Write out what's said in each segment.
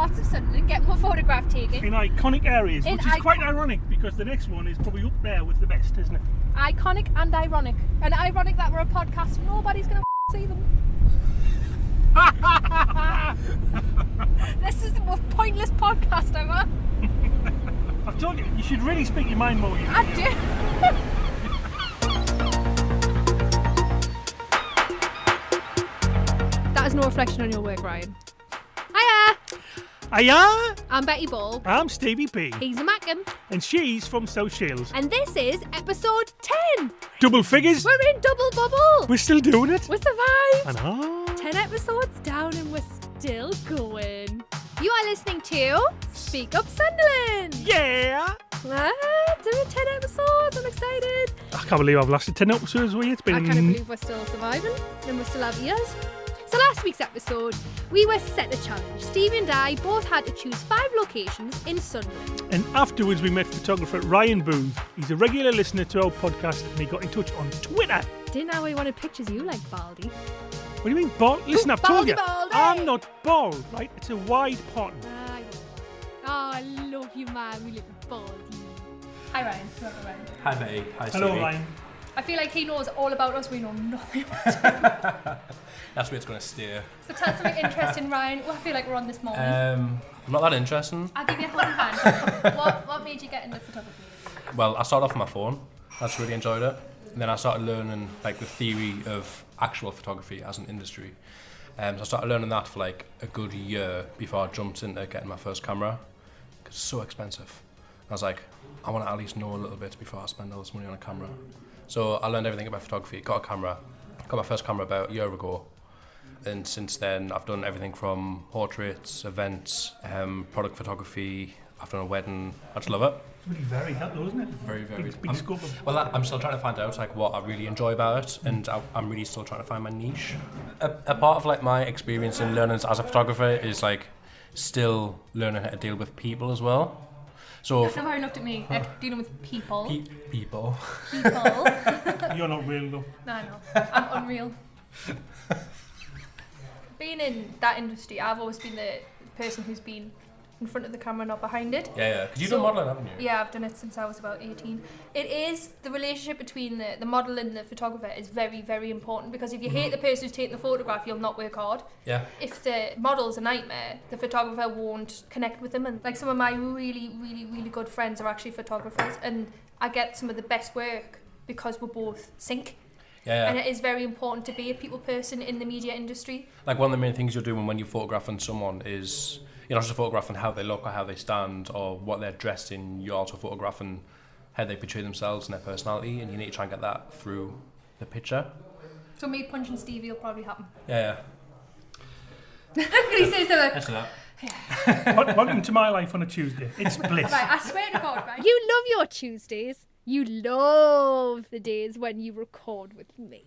parts of Sunderland, get my photograph taken. In iconic areas, which is quite ironic because the next one is probably up there with the best, isn't it? Iconic and ironic. And ironic that we're a podcast, nobody's going to see them. This is the most pointless podcast ever. I've told you, you should really speak your mind more. I do. That is no reflection on your work, Ryan. Hiya! Hiya! I'm Betty Ball. I'm Stevie B. He's a Mackin. And she's from South Shields. And this is episode 10. Double figures. We're in double bubble. We're still doing it. We survived. I know. 10 episodes down and we're still going. You are listening to Speak Up Sunderland. Yeah. Doing 10 episodes. I'm excited. I can't believe I've lasted 10 episodes with you. It's been... I can't believe we're still surviving and we still have ears. So last week's episode, we were set a challenge. Stevie and I both had to choose 5 locations in Sunderland. And afterwards we met photographer Ryan Booth. He's a regular listener to our podcast and he got in touch on Twitter. Didn't know he wanted pictures of you like Baldy. What do you mean bald? Listen, I've told you. Baldy. I'm not bald, right? It's a wide pattern. I love you, man, you little Baldy. Hi Ryan. Welcome, Ryan. Hi Betty. Hi Stevie. Hello, Ryan. I feel like he knows all about us, we know nothing about him. That's where it's going to steer. So tell us something interesting, Ryan. Well, I feel like we're on this morning. I'm not that interesting. I'll give you a helping hand. What made you get into photography? Well, I started off on my phone. I just really enjoyed it. And then I started learning like the theory of actual photography as an industry. So I started learning that for like a good year before I jumped into getting my first camera. Because it's so expensive. I was like, I want to at least know a little bit before I spend all this money on a camera. So I learned everything about photography, got a camera, got my first camera about a year ago. And since then, I've done everything from portraits, events, product photography. I've done a wedding. I just love it. It's really varied, that though, isn't it? Very, very. Big scope of... Well, I'm still trying to find out like what I really enjoy about it, and I'm really still trying to find my niche. A part of like my experience in learning as a photographer is like still learning how to deal with people as well. So That's how he looked at me, dealing with people. People. People. You're not real though. No, I know. I'm unreal. Being in that industry, I've always been the person who's been in front of the camera, not behind it. Yeah. Because you've done modelling, haven't you? Yeah, I've done it since I was about 18. It is, the relationship between the model and the photographer is very, very important, because if you hate the person who's taking the photograph, you'll not work hard. Yeah. If the model's a nightmare, the photographer won't connect with them. And like some of my really, really, really good friends are actually photographers, and I get some of the best work because we're both sync. Yeah. And it is very important to be a people person in the media industry. Like one of the main things you're doing when you're photographing someone is you're not just photographing how they look or how they stand or what they're dressed in, you're also photographing how they portray themselves and their personality, and you need to try and get that through the picture. So me punching Stevie will probably happen. Yeah. He says that. That's that. Welcome to my life on a Tuesday. It's bliss. Right, I swear to God, right? You love your Tuesdays. You love the days when you record with me.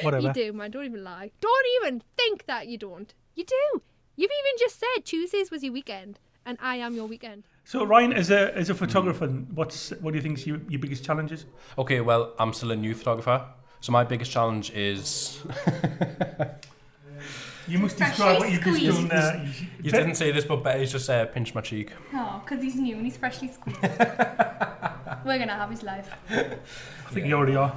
Whatever. You do, man. Don't even lie. Don't even think that you don't. You do. You've even just said Tuesdays was your weekend, and I am your weekend. So Ryan, as a photographer, what do you think is your biggest challenges? Okay, well, I'm still a new photographer, so my biggest challenge is... You must describe what you've just done. You didn't say this, but Betty's just pinched my cheek. Oh, because he's new and he's freshly squeezed. We're going to have his life. I think you already are.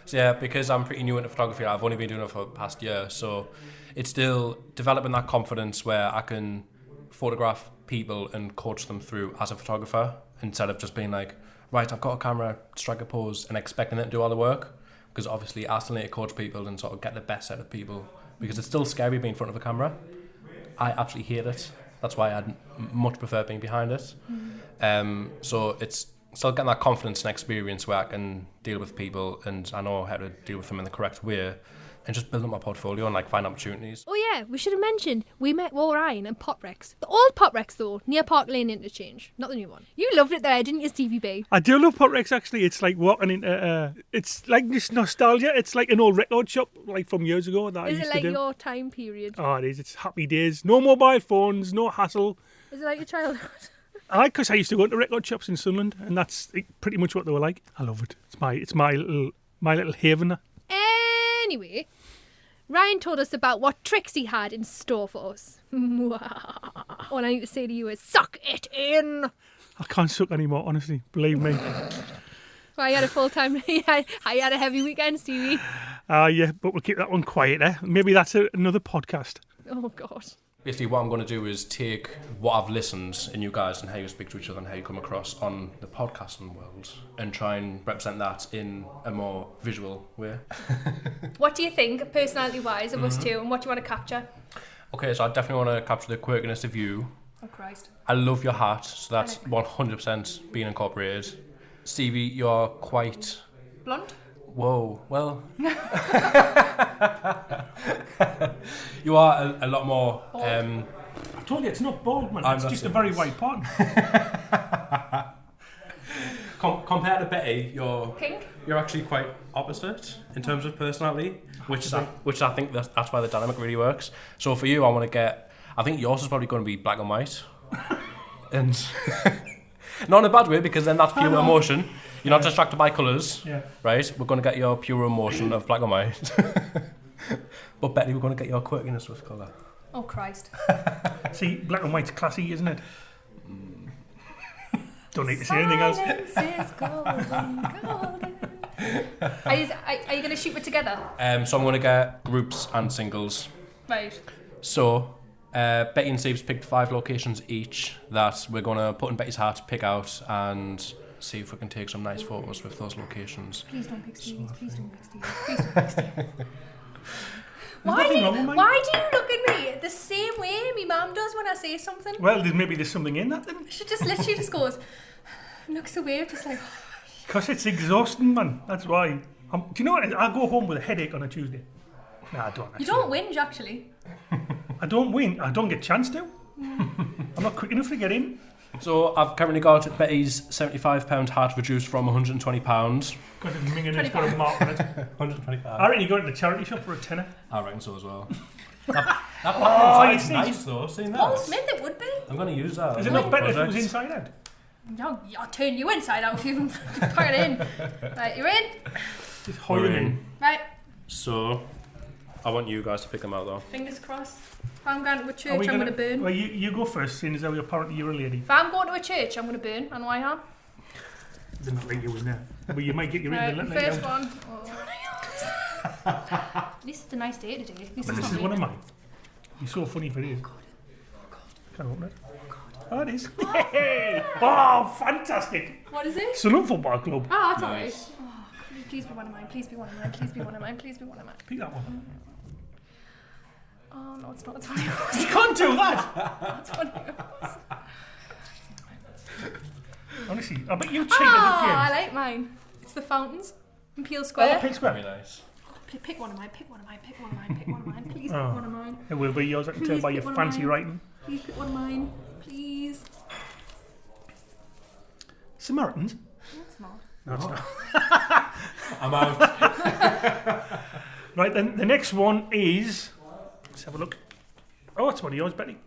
So yeah, because I'm pretty new into photography, I've only been doing it for the past year, so it's still developing that confidence where I can photograph people and coach them through as a photographer, instead of just being like, right, I've got a camera, strike a pose, and expecting them to do all the work. Because obviously I still need to coach people and sort of get the best out of people, because it's still scary being in front of a camera. I absolutely hate it. That's why I'd much prefer being behind it. So it's still getting that confidence and experience where I can deal with people and I know how to deal with them in the correct way, and just build up my portfolio and like find opportunities. Oh yeah, we should have mentioned we met Will Ryan and Pop Rex. The old Pop Rex though, near Park Lane Interchange, not the new one. You loved it there, didn't you, Stevie B? I do love Pop Rex actually. It's like walking into it's like this nostalgia. It's like an old record shop like from years ago that I used to do. Is it like your time period? Oh, it is. It's happy days. No mobile phones, no hassle. Is it like your childhood? Because I used to go into record shops in Sunderland, and that's pretty much what they were like. I love it. It's my little haven. Anyway, Ryan told us about what tricks he had in store for us. All I need to say to you is, suck it in. I can't suck anymore, honestly. Believe me. Well, I had a full-time, I had a heavy weekend, Stevie. Yeah, but we'll keep that one quiet, eh? Maybe that's another podcast. Oh, God. Basically, what I'm going to do is take what I've listened in you guys and how you speak to each other and how you come across on the podcasting world and try and represent that in a more visual way. What do you think, personality-wise, of us two, and what do you want to capture? Okay, so I definitely want to capture the quirkiness of you. Oh, Christ. I love your hat, so that's 100% being incorporated. Stevie, you're quite... Blonde? Whoa, well... you are a lot more... I told you, it's not bald, man. I'm It's not just a serious. very white part. Compared to Betty, Pink? you're actually quite opposite in terms of personality, which I think that's why the dynamic really works. So for you, I think yours is probably going to be black and white. And not in a bad way, because then that's pure emotion. You're not distracted by colours, right? We're going to get your pure emotion of black and white. But Betty, we're going to get your quirkiness with colour. Oh, Christ. See, black and white's classy, isn't it? Don't need to say anything else. Silence is golden, golden. Are you going to shoot it together? So I'm going to get groups and singles. Right. So Betty and Steve's picked 5 locations each that we're going to put in Betty's hat, pick out, and see if we can take some nice photos with those locations. Please don't pick Stevie. Please don't pick Stevie. Please don't pick Stevie. nothing wrong with mine. Why do you look at me the same way my mum does when I say something? Well, maybe there's something in that then. She just literally just goes, looks away, just like... Because it's exhausting, man. That's why. Do you know what? I go home with a headache on a Tuesday. No, I don't. You don't whinge, actually. I don't win. I don't get a chance to. I'm not quick enough to get in. So I've currently got Betty's £75 hat reduced from £120. Because it's minging and it's got a mark on it. £120. I reckon you go to the charity shop for a tenner. I reckon so as well. that it's nice though, seeing that. Paul Smith, it would be. I'm going to use that. Is it not better if it was inside out? No, I'll turn you inside out if you even put it in. Right, you're in? Just hold them in. Right, So I want you guys to pick them out though. fingers crossed. If I'm going to a Are church, we I'm going to burn. Well, you go first, seeing as though apparently you're a lady. If I'm going to a church, I'm going to burn. I know I am. They're not letting you in there. But you might get your Right, in the first one. At least it's a nice day today. At least But it's this not is one of raining. mine. You're so funny for you. Can I open it? Oh, it is. Hey! Oh, fantastic. What is it? Sunderland Football Club. Oh, that's alright. Nice. Oh, please be one of mine. Please be one of mine. Please be one of mine. Please be one of mine. Pick that one. Oh, no, it's not. It's one of yours. You can't do that. It's one of yours. Honestly, I bet you cheated Oh, I at games. like mine. It's the fountains in Peel Oh, Square. pick square. Very nice. Pick one of mine. Pick one of mine. Pick one of mine. Pick one of mine. Please Oh. pick one of mine. It will be yours, I can tell Please by pick your one of fancy mine. writing. Please pick one of mine. Please. Samaritans? No, it's not. No, it's not. I'm out. Right, then the next one is... Let's have a look. Oh, it's one of yours, Betty.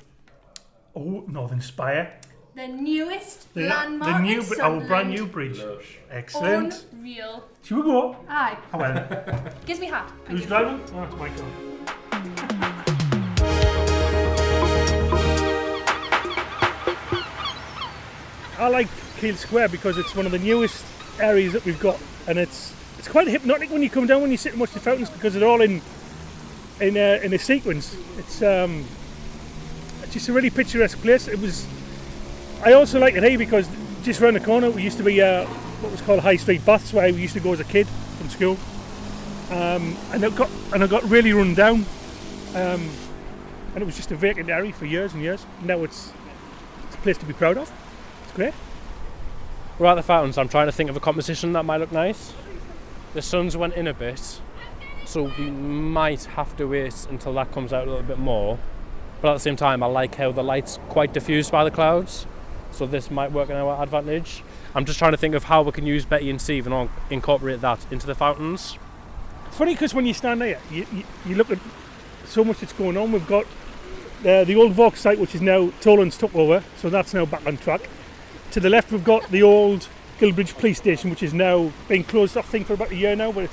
Oh, Northern Spire. The newest The landmark new, in our Sunderland. brand new bridge. Excellent. Unreal. Should we go? Aye. Oh, well. Gives me hat. Thank Who's you. driving? Oh, it's Michael. I like Kiel Square because it's one of the newest areas that we've got, and it's quite hypnotic when you come down when you sit and watch the fountains because they're all in a sequence. It's just a really picturesque place. I also like it here because just round the corner we used to be what was called High Street Baths, where we used to go as a kid from school, and it got really run down, and it was just a vacant area for years and years. Now it's a place to be proud of. It's great. We're at the fountains. I'm trying to think of a composition that might look nice. The sun's went in a bit, so we might have to wait until that comes out a little bit more. But at the same time, I like how the light's quite diffused by the clouds, so this might work in our advantage. I'm just trying to think of how we can use Betty and Steve and incorporate that into the fountains. It's funny because when you stand there, you look at so much that's going on. We've got the old Vaux site, which is now Toland's took over, so that's now back on track. To the left, we've got the old Gilbridge police station, which is now been closed off, I think, for about a year now, but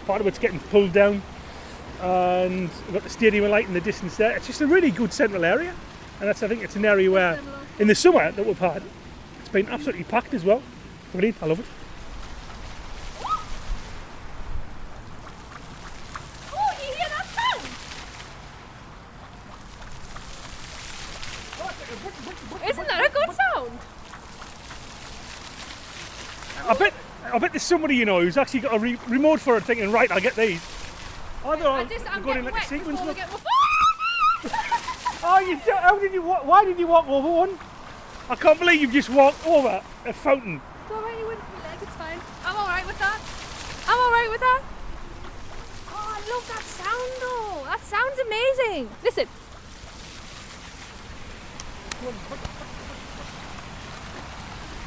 part of it's getting pulled down. and we've got the stadium light in the distance there. It's just a really good central area, and I think it's an area where in the summer that we've had, it's been absolutely packed as well. Brilliant, I love it. Oh, you hear that sound? Isn't that a good sound? I bet there's somebody you know who's actually got a remote for it, thinking, right, I'll get these. I'm going in getting like a wet sequence. before we get... Oh, how did you? Why did you walk over one? I can't believe you've just walked over a fountain. It's alright, you wouldn't be leg, it's fine. I'm alright with that. I'm alright with that. Oh, I love that sound though. That sounds amazing. Listen.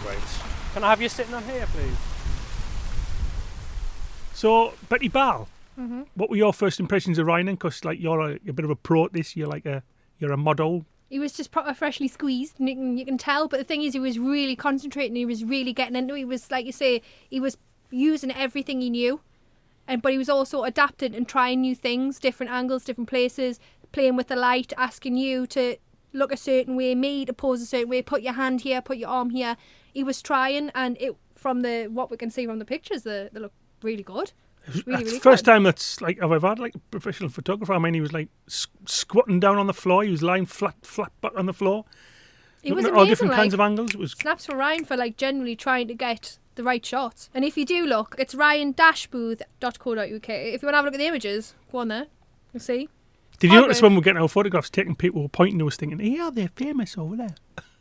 Right. Can I have you sitting on here, please? So, Betty Ball, what were your first impressions of Ryan? Because like you're a bit of a pro at this. You're a model. He was just proper freshly squeezed, and you can tell. But the thing is, he was really concentrating. He was really getting into it. He was, like you say, he was using everything he knew, but he was also adapting and trying new things, different angles, different places, playing with the light, asking you to look a certain way, me to pose a certain way, put your hand here, put your arm here. He was trying, and from what we can see from the pictures, they look really good. That's the first time that's like I've ever had like a professional photographer. I mean, he was like squatting down on the floor. He was lying flat back on the floor. It was at amazing, all different kinds of angles. It was snaps for Ryan for like generally trying to get the right shots. And if you do look, it's ryan-booth.co.uk. If you want to have a look at the images, go on there. You'll see. Did you notice when we're getting our photographs taken, people were pointing to us thinking, yeah, they're famous over there.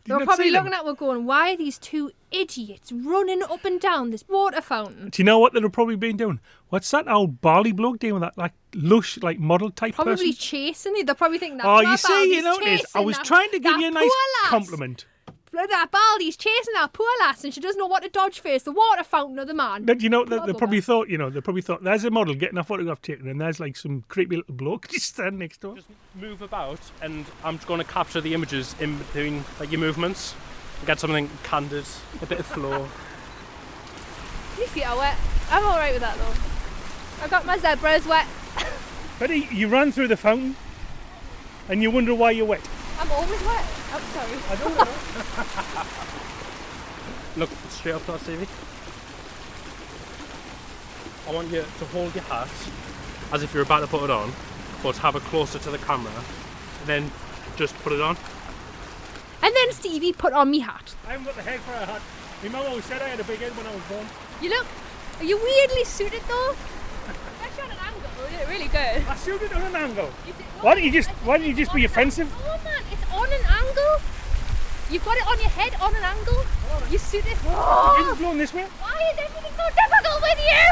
They were probably looking at us going, why are these two idiots running up and down this water fountain? Do you know what they'll probably been doing? What's that old Barley bloke doing with that like lush like model type Probably person? chasing it. They're probably thinking that. Oh, you see, you know what it is? I was trying to give you a nice compliment. That Baldy's chasing that poor lass and she doesn't know what to dodge face, the water fountain or the man. But you know, they probably thought, there's a model getting a photograph taken and there's like some creepy little bloke just standing next to her. Just move about and I'm just going to capture the images in between like your movements. Get something candid, a bit of flow. Your feet are wet. I'm alright with that though. I got my zebras wet. Betty, you ran through the fountain and you wonder why you're wet. I'm always wet. I'm sorry. I don't know. Look straight up that, Stevie. I want you to hold your hat as if you're about to put it on, but have it closer to the camera, then just put it on. And then Stevie put on me hat. I haven't got the head for a hat. My mum always said I had a big head when I was born. You look, are you weirdly suited though? Actually on an angle, you look really good. I suited on an angle. Why don't you just be offensive? Oh man, it's on an angle. You've got it on your head on an angle. You suit it. Is it blowing this way? Why is everything so difficult with you?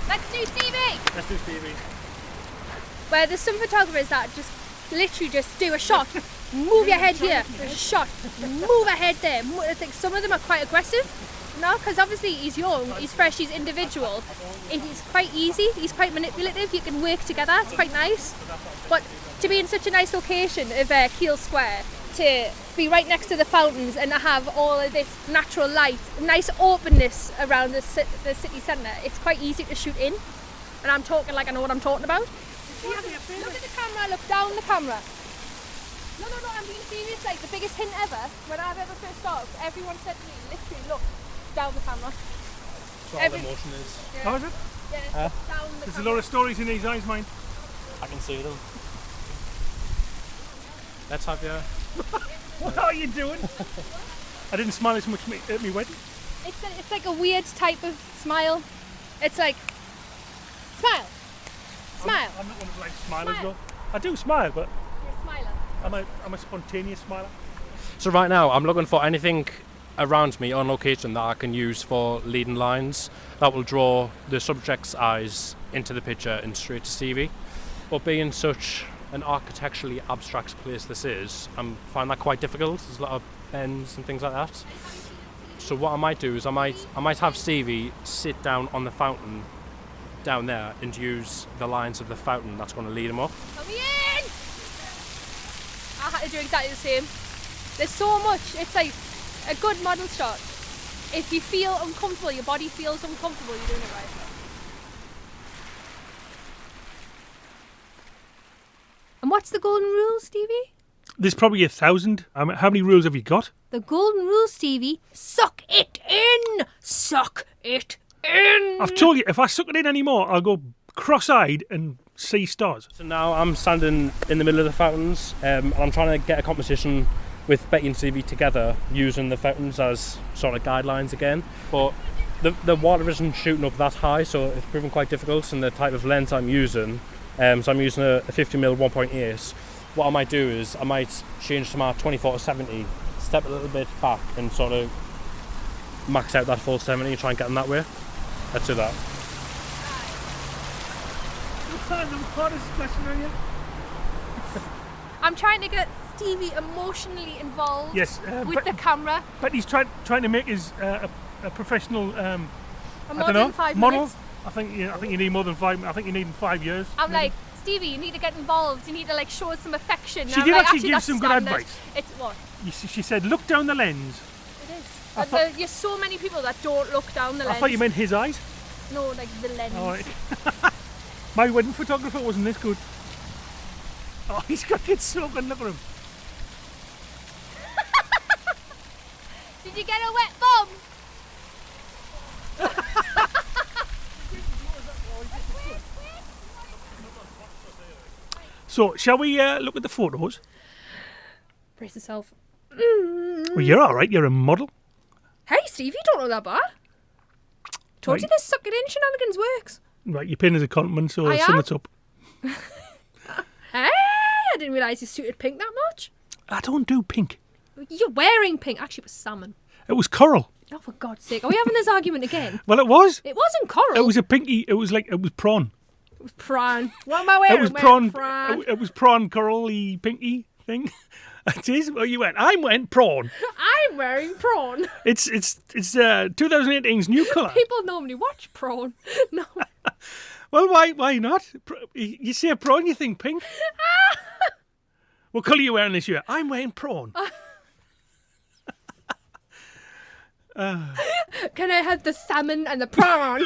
Let's do Stevie. Let's do Stevie. Where there's some photographers that just literally just do a shot, move your head here, there's a shot, move a head there. I think some of them are quite aggressive, because obviously he's young, he's fresh, he's individual, and he's quite easy, he's quite manipulative, you can work together, it's quite nice. But to be in such a nice location of Keele Square, to be right next to the fountains and to have all of this natural light, nice openness around the city centre, it's quite easy to shoot in. And I'm talking like I know what I'm talking about. Look at the camera, look down the camera. No, I'm being serious. Like the biggest hint ever, when I've ever first started, everyone said to me, literally look down the camera. That's all the motion is. Yeah. How is it? Yeah, down the There's camera. a lot of stories in his eyes, mine. I can see them. Let's have you. What are you doing? I didn't smile as much at me wedding. It's like a weird type of smile. It's like, smile. Smile. I'm not one of like smilers Smile. though. I do smile, but You're a smiler. I'm a spontaneous smiler. So right now I'm looking for anything around me on location that I can use for leading lines that will draw the subject's eyes into the picture and straight to Stevie. But being such an architecturally abstract place this is, I find that quite difficult. There's a lot of bends and things like that. So what I might do is I might have Stevie sit down on the fountain down there and use the lines of the fountain that's going to lead him up. Come in! I had to do exactly the same. There's so much, it's like a good model shot. If you feel uncomfortable, your body feels uncomfortable, you're doing it right. What's the golden rule, Stevie? There's probably 1,000. How many rules have you got? The golden rule, Stevie. Suck it in. Suck it in. I've told you, if I suck it in anymore, I'll go cross-eyed and see stars. So now I'm standing in the middle of the fountains, and I'm trying to get a competition with Betty and Stevie together, using the fountains as sort of guidelines again. But the water isn't shooting up that high, so it's proving quite difficult. And the type of lens I'm using, so I'm using a 50mm 1.8. What I might do is I might change to my 24-70, step a little bit back and sort of max out that full 70 and try and get them that way. Let's do that. I'm trying to get Stevie emotionally involved with the camera. But he's trying to make his a professional A more than 5 model. minutes. I think you need more than 5. I think you need 5 years. I'm like, Stevie, you need to get involved. You need to like show us some affection. She did actually give some good advice. It's what? She said, look down the lens. It is. There's so many people that don't look down the lens. I thought you meant his eyes. No, like the lens. Oh, right. My wedding photographer wasn't this good. Oh, he's got it soaking. Look at him. Did you get a wet bum? So, shall we look at the photos? Brace yourself. Well, you're all right. You're a model. Hey, Steve, you don't know that bad. Told you this suck it in shenanigans works. Right, you're paying as a compliment, so I sum am. it up. Hey, I didn't realise you suited pink that much. I don't do pink. You're wearing pink. Actually, it was salmon. It was coral. Oh, for God's sake. Are we having this argument again? Well, it was. It wasn't coral. It was a pinky. It was prawn. It was prawn. What am I wearing? It was prawn. It was prawn, corally, pinky thing. It is. Well, you went. I went prawn. I'm wearing prawn. It's 2018's new colour. People normally watch prawn. No. Well, why not? You see a prawn, you think pink. What colour are you wearing this year? I'm wearing prawn. Can I have the salmon and the prawn?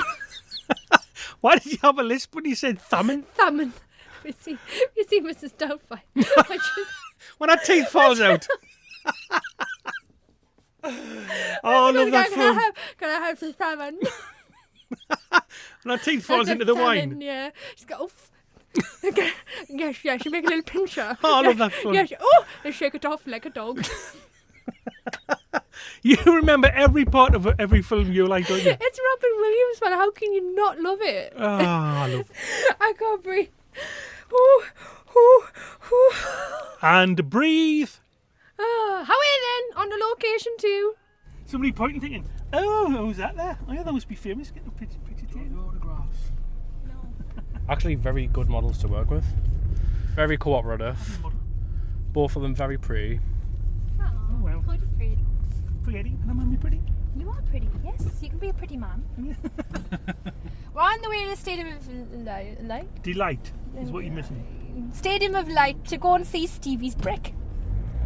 Why did you have a lisp when you said salmon? Salmon. You see, Mrs. Doubtfire. When her teeth falls out. Oh, I love that film. Can I have the salmon? When her teeth falls into the salmon, wine. Yeah. She's got, oof. Yes, you make a little pincher. Oh, I love that film. Yes, oh, and shake it off like a dog. You remember every part of every film you like, don't you? It's Robin Williams, man. How can you not love it? Oh, I love it. I can't breathe. Ooh, ooh, ooh. And breathe. How are you then? On the location too. Somebody pointing thinking, oh, who's that there? Oh, yeah, that must be famous. Get a picture taken. Autograph. Actually, very good models to work with. Very cooperative. Both of them very pretty. Oh, well. pretty. Pretty, and I'm pretty. You are pretty, yes. You can be a pretty man. We're on the way to the Stadium of Light. Delight is what you're missing. Stadium of Light to go and see Stevie's brick.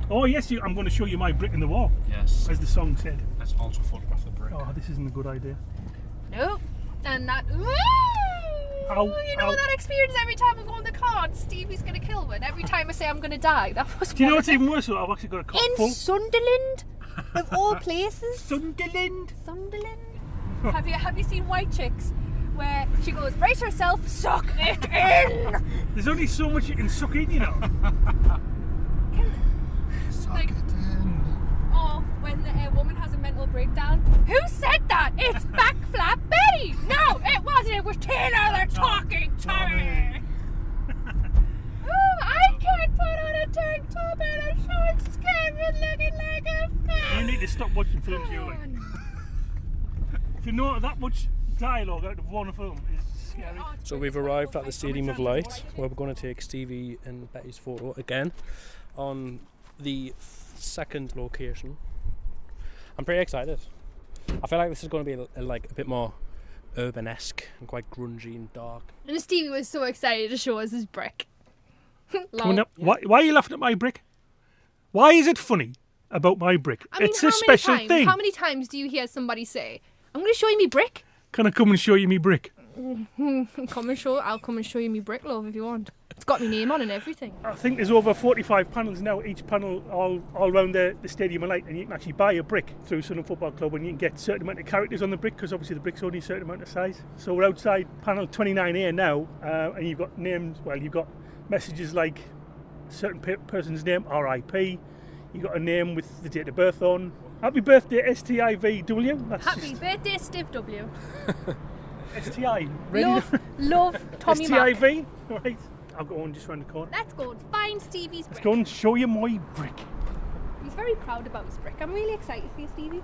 Oh, yes, I'm going to show you my brick in the wall, Yes. as the song said. Let's also photograph the brick. Oh, this isn't a good idea. No. And that. Ow, You know ow. that experience every time I go in the car and Stevie's going to kill one. Every time I say I'm going to die. That was. Do you know what's even worse? I've actually got a car in full. Sunderland, of all places. Sunderland. Have you seen White Chicks, where she goes, brace herself, suck it in. There's only so much you can suck in, you know. Like, oh, when a woman has a mental breakdown. Who said that? It's Backflap Betty. No, it wasn't. It was Taylor talking to me. Oh, I can't put on a tank top and a short skirt with looking like a You fan. need to stop watching films you like. If you know that much dialogue out of one film is scary. So we've arrived at the Stadium of Light, where we're going to take Stevie and Betty's photo again on the second location. I'm pretty excited. I feel like this is going to be a bit more urban-esque and quite grungy and dark. And Stevie was so excited to show us his brick. Coming up. Why are you laughing at my brick? Why is it funny about my brick? I mean, It's a special thing. How many times do you hear somebody say, I'm going to show you me brick? Can I come and show you me brick? I'll come and show you my brick, love, if you want. It's got my name on and everything. I think there's over 45 panels now, each panel all around the stadium and light, and you can actually buy a brick through Sunderland Football Club, and you can get a certain amount of characters on the brick, because obviously the brick's only a certain amount of size. So we're outside panel 29A now, and you've got names, you've got messages like a certain person's name, RIP, you've got a name with the date of birth on. Happy birthday, STIVW. Happy birthday, Steve W. STI. Love Tommy Mac. STIV, right. I'll go on just round the corner. Let's go find Stevie's brick. Let's go and show you my brick. He's very proud about his brick. I'm really excited for you, Stevie.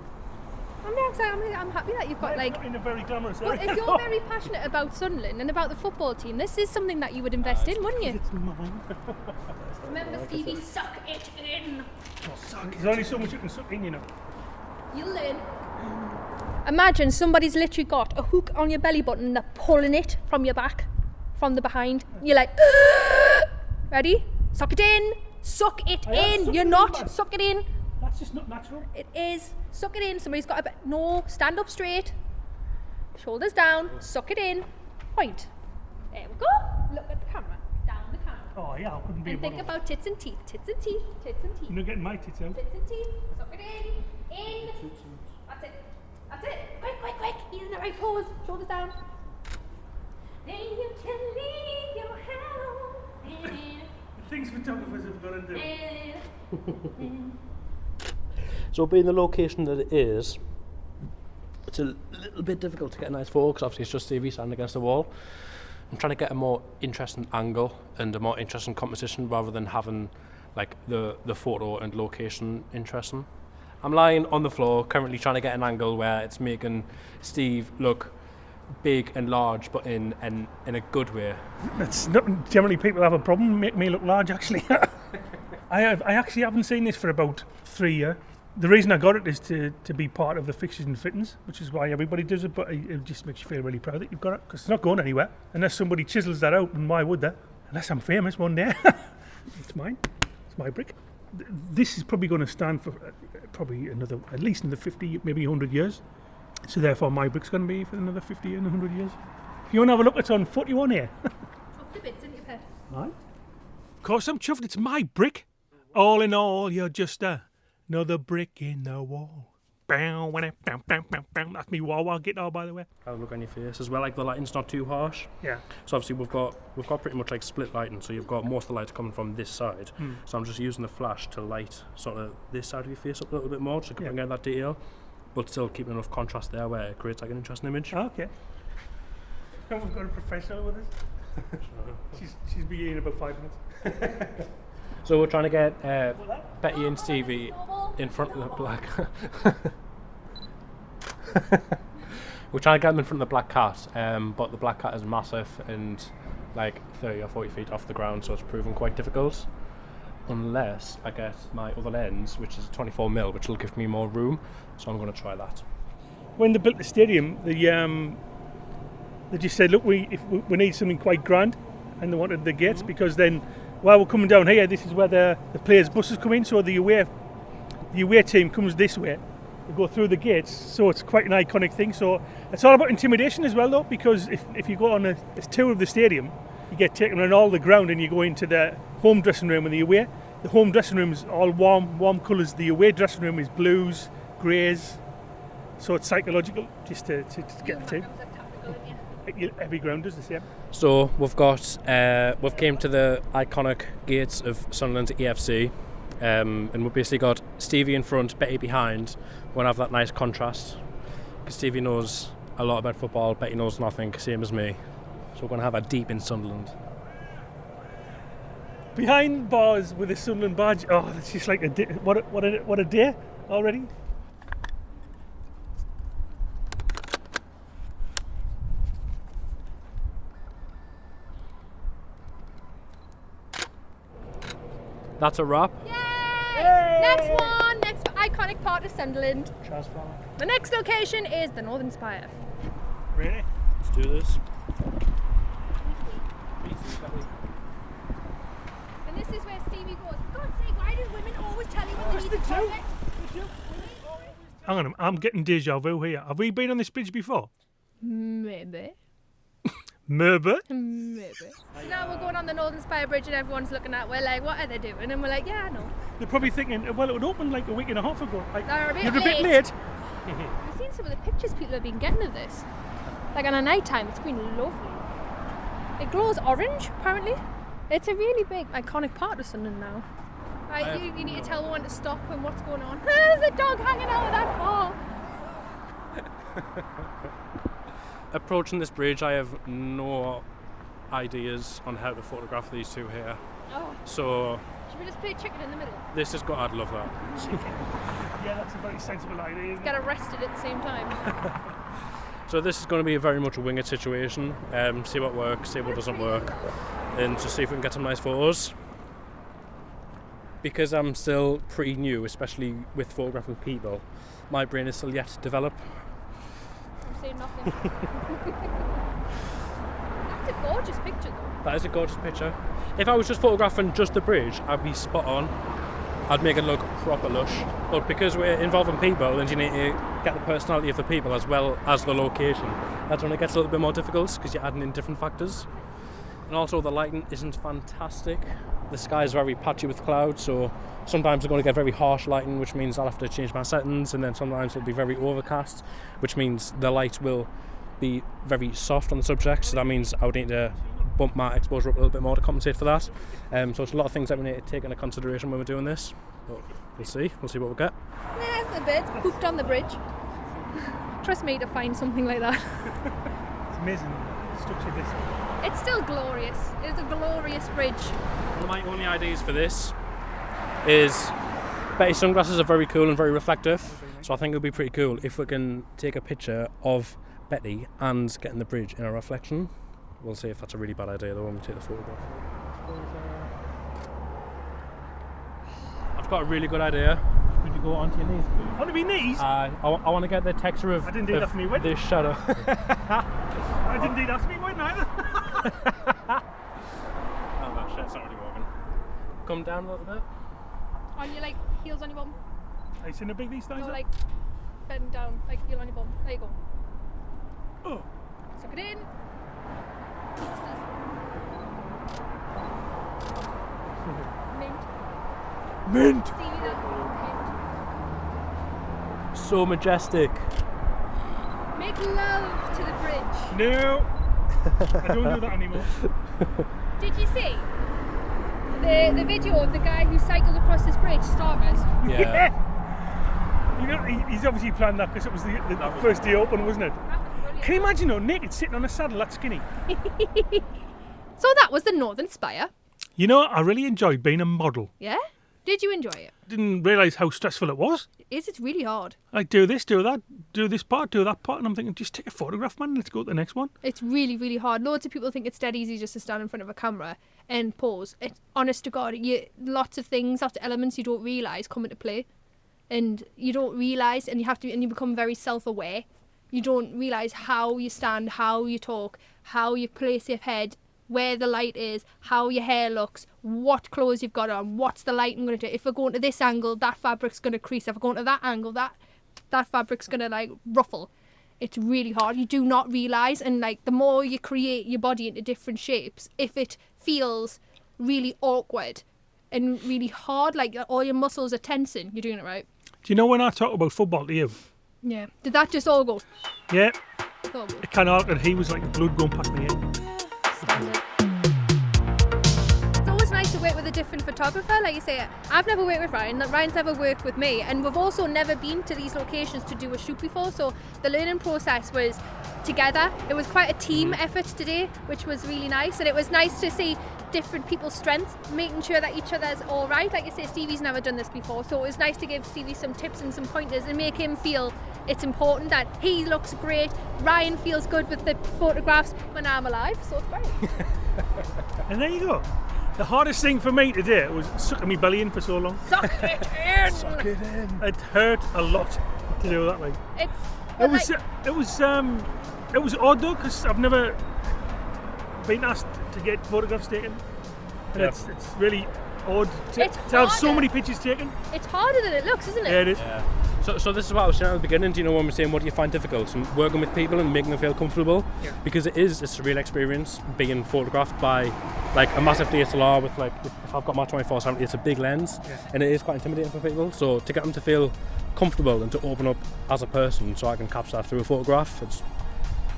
I'm very excited. I'm happy that you've got Not in a very glamorous area. Well, if you're very passionate about Sunderland and about the football team, this is something that you would invest in, wouldn't you? It's mine. Remember, Stevie, suck it in. There's only so much you can suck in, you know. You'll learn. Imagine somebody's literally got a hook on your belly button and they're pulling it from your back, from the behind. You're like, ugh! Ready? Suck it in. Suck it in. You're not. Suck it in. That's just not natural. It is. Suck it in. Somebody's got a bit. No, stand up straight. Shoulders down. Suck it in. Point. There we go. Look at the camera. Down the camera. Oh yeah, I couldn't be And think about tits and teeth. Tits and teeth. Tits and teeth. You're not getting my tits out. Tits and teeth. Suck it in. In. That's it. That's it. Quick, quick, quick. He's in the right pose. Shoulders down. Then you can leave your hand on. Things photographers have got to do. So being the location that it is, it's a little bit difficult to get a nice photo because obviously it's just Stevie standing against the wall. I'm trying to get a more interesting angle and a more interesting composition rather than having like the photo and location interesting. I'm lying on the floor currently trying to get an angle where it's making Steve look big and large, but in a good way. That's not generally people have a problem make me look large. Actually, I actually haven't seen this for about 3 years. The reason I got it is to be part of the fixtures and fittings, which is why everybody does it. But it just makes you feel really proud that you've got it, because it's not going anywhere unless somebody chisels that out. And why would they? Unless I'm famous one day. It's mine. It's my brick. This is probably going to stand for probably at least another 50, maybe 100 years. So therefore my brick's going to be for another 50 and 100 years. If you want to have a look, it's on 41 here. Chuff the bits in your pet. Right. Of course I'm chuffed, it's my brick. All in all, you're just another brick in the wall. That's me wah-wah guitar, by the way. Have a look on your face as well, like the lighting's not too harsh. Yeah. So obviously we've got pretty much like split lighting, so you've got most of the light coming from this side. So I'm just using the flash to light sort of this side of your face up a little bit more, so you can get that detail, but still keeping enough contrast there where it creates like an interesting image. Oh, okay. And we've got a professional with us. She's be here in about 5 minutes. So we're trying to get Betty and Stevie in front of the black. We're trying to get them in front of the black cat, but the black cat is massive and like 30 or 40 feet off the ground, so it's proving quite difficult. Unless I get my other lens, which is 24mm, which will give me more room. So I'm going to try that. When they built the stadium, they just said, look, we need something quite grand, and they wanted the gates because then while we're coming down here, this is where the players' buses come in, so the away team comes this way. They go through the gates, so it's quite an iconic thing. So it's all about intimidation as well, though, because if you go on a tour of the stadium, you get taken on all the ground and you go into the home dressing room and the away. The home dressing room is all warm colours. The away dressing room is blues, greys. So it's psychological just to get the team. Every ground does the same. So we've came to the iconic gates of Sunderland EFC, and we've basically got Stevie in front, Betty behind. We're going to have that nice contrast, because Stevie knows a lot about football, Betty knows nothing, same as me. So we're going to have a deep in Sunderland. Behind bars with a Sunderland badge. Oh, that's just like what a day already. That's a wrap. Yay! Next one, next iconic part of Sunderland. Transformer. The next location is the Northern Spire. Really? Let's do this. And this is where Stevie goes, for God's sake, why do women always tell you when they need the toilet? Hang on, I'm getting deja vu here. Have we been on this bridge before? Maybe. Maybe. Maybe. So now we're going on the Northern Spire Bridge and everyone's looking at, we're like, what are they doing? And we're like, yeah, I know. They're probably thinking, well, it would open like a week and a half ago. Like, They're a bit you're a bit late. late. I've seen some of the pictures people have been getting of this. Like on a night time, it's been lovely. It glows orange, apparently. It's a really big, iconic part of Sunderland now. Right, you need to tell one to stop and what's going on. There's a dog hanging out of that car. Approaching this bridge, I have no ideas on how to photograph these two here. Oh, So should we just play chicken in the middle? this is I'd love that. Yeah, that's a very sensible idea. Isn't Get arrested at the same time. So this is going to be very much a winged situation. See what works, see what doesn't work, and just see if we can get some nice photos. Because I'm still pretty new, especially with photographing people, my brain is still yet to develop. I'm saying nothing. That's a gorgeous picture though. That is a gorgeous picture. If I was just photographing just the bridge, I'd be spot on. I'd make it look proper lush. But because we're involving people and you need to get the personality of the people as well as the location, that's when it gets a little bit more difficult because you're adding in different factors. And also the lighting isn't fantastic. The sky is very patchy with clouds, so sometimes I'm going to get very harsh lighting, which means I'll have to change my settings, and then sometimes it'll be very overcast, which means the light will be very soft on the subject, so that means I would need to bump my exposure up a little bit more to compensate for that. So it's a lot of things that we need to take into consideration when we're doing this. But we'll see what we get. There's the birds pooped on the bridge. Trust me to find something like that. It's amazing structure this. It's still glorious. It's a glorious bridge. One of my only ideas for this is Betty's sunglasses are very cool and very reflective, so I think it would be pretty cool if we can take a picture of Betty and getting the bridge in a reflection. We'll see if that's a really bad idea though when we take the photograph. I've got a really good idea. Could you go onto your knees, please? On my knees? I want to get the texture of, I didn't do that for me, when? this shadow. I didn't do that for me, when either. Oh no, shit, it's not really working. Come down a little bit. On your heels on your bum. Are you seeing a big these days? No, bend down, heel on your bum. There you go. Oh. Suck it in. Mint. Mint! Stevie, that mint. So majestic. Make love to the bridge. No! I don't do that anymore. Did you see the video of the guy who cycled across this bridge, Stargers? Yeah. You know, he's obviously planned that because it was the first day open, wasn't it? That was brilliant. Can you imagine, though, naked sitting on a saddle that skinny? So that was the Northern Spire. You know, I really enjoyed being a model. Yeah? Did you enjoy it? Didn't realise how stressful it was. It's really hard. Like, do this, do that, do this part, do that part, and I'm thinking, just take a photograph, man, let's go to the next one. It's really, really hard. Loads of people think it's dead easy just to stand in front of a camera and pose. It's honest to God, lots of things, lots of elements you don't realise come into play. And you don't realise, and you become very self-aware. You don't realise how you stand, how you talk, how you place your head, where the light is, how your hair looks, what clothes you've got on, what's the lighting going to do. If we're going to this angle, that fabric's going to crease. If we're going to that angle, that fabric's going to ruffle. It's really hard. You do not realise, and the more you create your body into different shapes, if it feels really awkward and really hard, all your muscles are tensing, you're doing it right. Do you know when I talk about football to you? Yeah. Did that just all go? Yeah. Oh, It kind of and he was like blood going past my head. standard. It's always nice to work with a different photographer. Like you say, I've never worked with Ryan, Ryan's never worked with me, and we've also never been to these locations to do a shoot before, so the learning process was together. It was quite a team effort today, which was really nice, and it was nice to see different people's strengths, making sure that each other's all right. Like you say, Stevie's never done this before, so it was nice to give Stevie some tips and some pointers and make him feel it's important that he looks great, Ryan feels good with the photographs when I'm alive, so it's great. And there you go. The hardest thing for me today was sucking my belly in for so long. Suck it in! Suck it in. It hurt a lot to do that. It was odd though, because I've never been asked to get photographs taken, and it's really odd to have so harder. many pictures taken. It's harder than it looks, isn't it? Yeah, it is. Yeah. So this is what I was saying at the beginning, you know, when we're saying what do you find difficult, and working with people and making them feel comfortable, because it is a surreal experience being photographed by like a massive DSLR with like, if I've got my 24-70, it's a big lens, and it is quite intimidating for people. So to get them to feel comfortable and to open up as a person, so I can capture that through a photograph.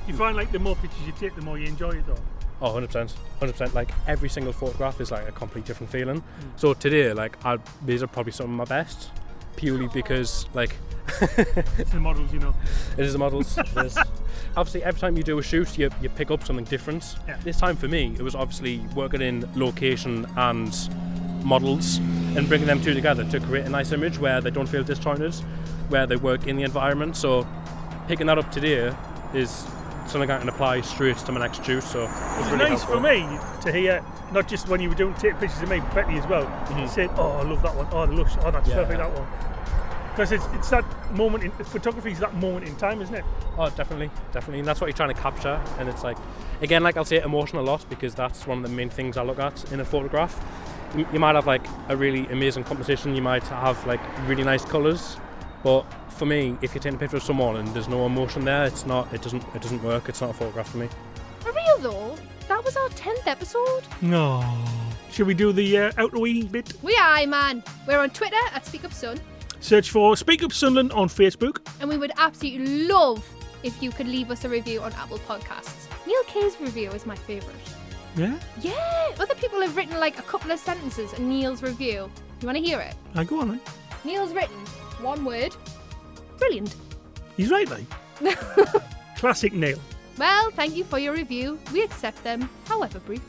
You find like the more pictures you take, the more you enjoy it though? Oh, 100%. Like every single photograph is like a complete different feeling. So today, like these are probably some of my best, purely because like it's the models, you know. It is the models. It is. Obviously, every time you do a shoot, you pick up something different. Yeah. This time for me, it was obviously working in location and models and bringing them two together to create a nice image where they don't feel disjointed, where they work in the environment. So picking that up today is something I can apply straight to my next shoot. So it's really nice helpful for me to hear, not just when you were doing take pictures of me, but Betty as well, saying, oh, I love that one, oh, the lush, oh, that's perfect, that one. Because it's that moment, photography is that moment in time, isn't it? Oh, definitely, and that's what you're trying to capture. And it's like, again, like I'll say emotion a lot, because that's one of the main things I look at in a photograph. You might have like a really amazing composition, you might have like really nice colours, but for me, if you're taking a picture of someone and there's no emotion there, it doesn't work. It's not a photograph for me. For real though, that was our 10th episode. No. Should we do the Alreeeet bit? We are, man. We're on Twitter at SpeakUpSun. Search for Speak Up Sunderland on Facebook. And we would absolutely love if you could leave us a review on Apple Podcasts. Neil Kay's review is my favourite. Yeah? Yeah, other people have written like a couple of sentences in Neil's review. You want to hear it? Go on then. Neil's written one word. Brilliant. He's right, like. Classic Neil. Well, thank you for your review. We accept them, however brief.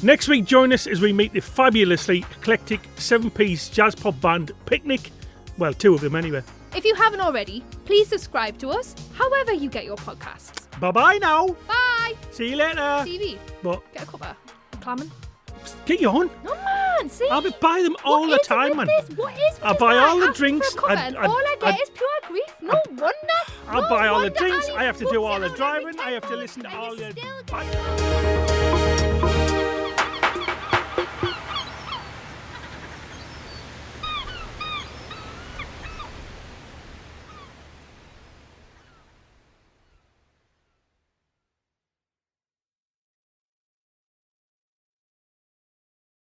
Next week, join us as we meet the fabulously eclectic 7-piece jazz pop band Picnic. Well, 2 of them anyway. If you haven't already, please subscribe to us, however you get your podcasts. Bye-bye now. Bye. See you later. Stevie, What? get a cuppa. Clamming. Get you on. No, man, see? I'll be buying them all the time, man. What is with I'll this, buy man? all the Asking drinks. for a cuppa and all I get is pure grief. No wonder. I'll buy all the wonder drinks. Ali I have to do puts all the it on driving. every I have to time listen to and all you the... still Bye.